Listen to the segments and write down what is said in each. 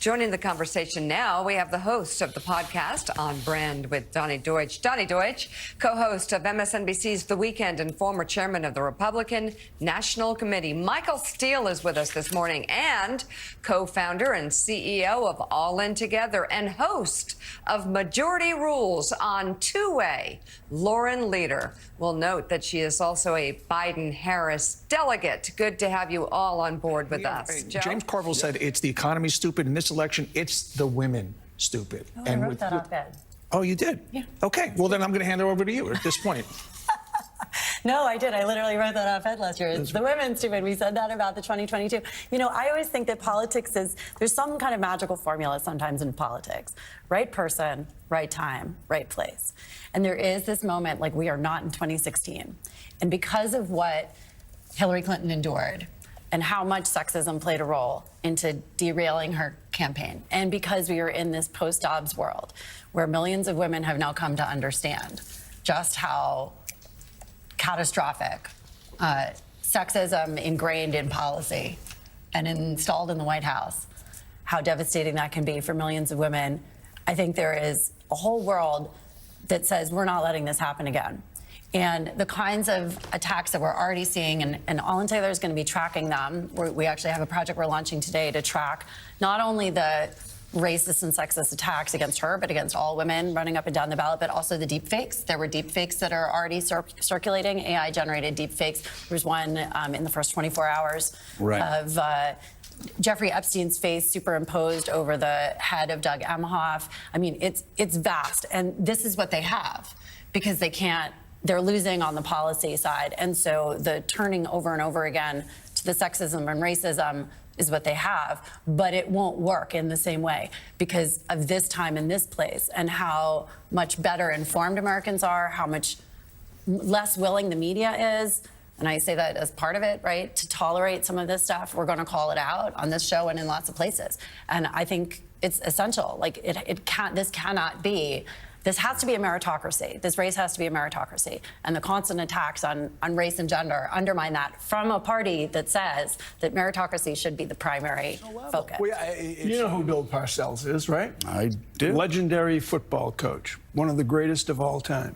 Joining the conversation now, we have the host of the podcast On Brand with Donnie Deutsch. Donnie Deutsch, co-host of MSNBC's The Weekend and former chairman of the Republican National Committee. Michael Steele is with us this morning, and co-founder and CEO of All In Together and host of Majority Rules on Two-Way, Lauren Leader. We'll note that she is also a Biden-Harris delegate. Good to have you all on board with us. James Carville said it's the economy stupid. In this election, it's the women stupid. Oh, and I wrote that op-ed. Oh, you did? Yeah. Okay. Well, then I'm going to hand it over to you at this point. No, I did. I literally wrote that op-ed last year. It's the women stupid. We said that about the 2022. You know, I always think that politics there's some kind of magical formula sometimes in politics. Right person, right time, right place. And there is this moment, like we are not in 2016. And because of what Hillary Clinton endured and how much sexism played a role into derailing her campaign, and because we are in this post-Dobbs world where millions of women have now come to understand just how catastrophic sexism ingrained in policy and installed in the White House, how devastating that can be for millions of women. I think there is a whole world that says we're not letting this happen again. And the kinds of attacks that we're already seeing, and All In Together is going to be tracking them. We actually have a project we're launching today to track not only the racist and sexist attacks against her, but against all women running up and down the ballot, but also the deepfakes. There were deepfakes that are already circulating, AI-generated deepfakes. There's one in the first 24 hours of Jeffrey Epstein's face superimposed over the head of Doug Emhoff. I mean, it's vast, and this is what they have because they're losing on the policy side. And so the turning over and over again to the sexism and racism is what they have, but it won't work in the same way because of this time and this place and how much better informed Americans are, how much less willing the media is. And I say that as part of it, right, to tolerate some of this stuff. We're going to call it out on this show and in lots of places. And I think it's essential. Like this has to be a meritocracy. This race has to be a meritocracy. And the constant attacks on race and gender undermine that from a party that says that meritocracy should be the primary focus. Well, you know who Bill Parcells is, right? I do. Legendary football coach, one of the greatest of all time.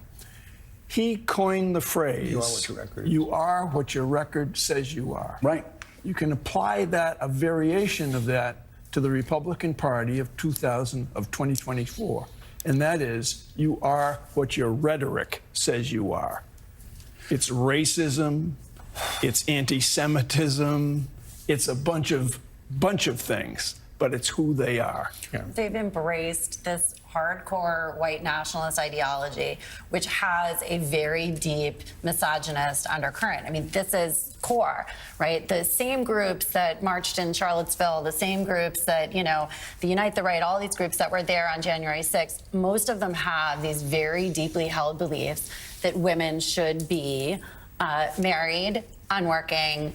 He coined the phrase, you are what your record says you are. Right. You can apply that, a variation of that, to the Republican Party of 2024. And that is, you are what your rhetoric says you are. It's racism, it's anti-Semitism, it's a bunch of things, but it's who they are. Yeah. They've embraced this hardcore white nationalist ideology, which has a very deep misogynist undercurrent. I mean, this is core, right? The same groups that marched in Charlottesville, the same groups that, you know, the Unite the Right, all these groups that were there on January 6th, most of them have these very deeply held beliefs that women should be married, unworking,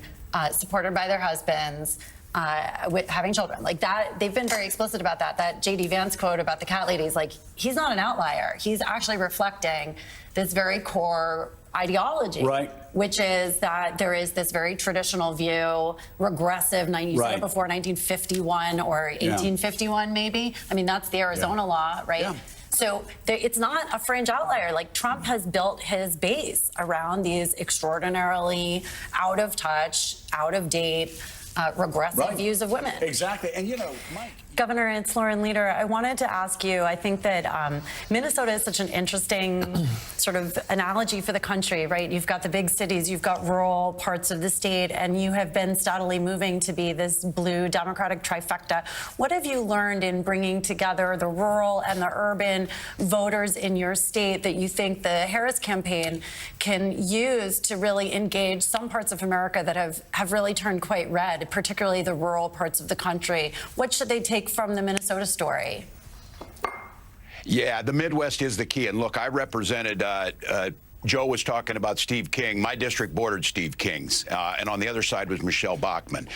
supported by their husbands, with having children. Like that, they've been very explicit about that. That J.D. Vance quote about the cat ladies, like, he's not an outlier. He's actually reflecting this very core ideology, right, which is that there is this very traditional view, regressive, you said it before, 1951 or 1851 maybe. I mean, that's the Arizona law, right? Yeah. So it's not a fringe outlier. Like Trump has built his base around these extraordinarily out of touch, out of date, regressive views of women. Exactly. And, you know, Mike. Governor, it's Lauren Leader. I wanted to ask you, I think that Minnesota is such an interesting sort of analogy for the country, right? You've got the big cities, you've got rural parts of the state, and you have been steadily moving to be this blue Democratic trifecta. What have you learned in bringing together the rural and the urban voters in your state that you think the Harris campaign can use to really engage some parts of America that have really turned quite red, particularly the rural parts of the country? What should they take from the Minnesota story? Yeah, the Midwest is the key. And look, I represented Joe was talking about Steve King. My district bordered Steve King's, and on the other side was Michelle Bachmann.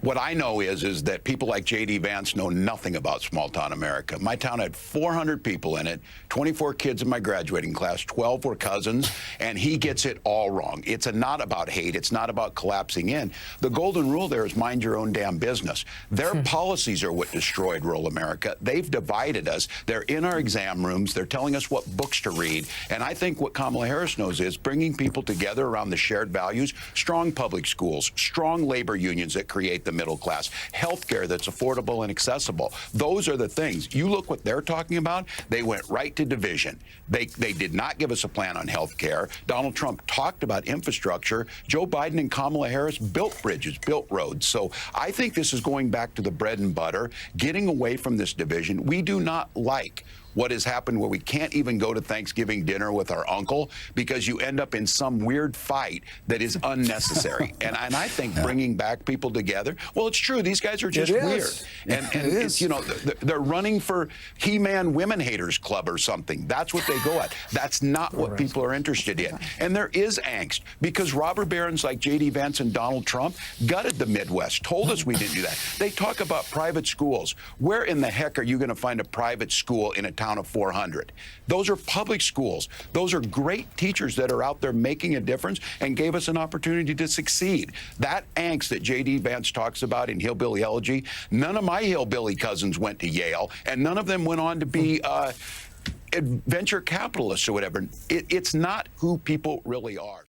What I know is that people like J.D. Vance know nothing about small-town America. My town had 400 people in it, 24 kids in my graduating class, 12 were cousins, and he gets it all wrong. It's not about hate. It's not about collapsing in. The golden rule there is mind your own damn business. Their policies are what destroyed rural America. They've divided us. They're in our exam rooms. They're telling us what books to read. And I think what Kamala Harris knows is bringing people together around the shared values, strong public schools, strong labor unions that create the middle class, health care that's affordable and accessible. Those are the things. You look what they're talking about. They went right to division. They did not give us a plan on health care. Donald Trump talked about infrastructure. Joe Biden and Kamala Harris built bridges, built roads. So I think this is going back to the bread and butter, getting away from this division. We do not like what has happened where we can't even go to Thanksgiving dinner with our uncle because you end up in some weird fight that is unnecessary. and I think bringing back people together, well, it's true. These guys are just weird. And it's, you know, they're running for He-Man Women Haters Club or something. That's what they go at. That's not what people are interested in. And there is angst because robber barons like J.D. Vance and Donald Trump gutted the Midwest, told us we didn't do that. They talk about private schools. Where in the heck are you going to find a private school in a town of 400? Those are public schools. Those are great teachers that are out there making a difference and gave us an opportunity to succeed. That angst that J.D. Vance talks about in Hillbilly Elegy, none of my hillbilly cousins went to Yale, and none of them went on to be venture capitalists or whatever. It's not who people really are.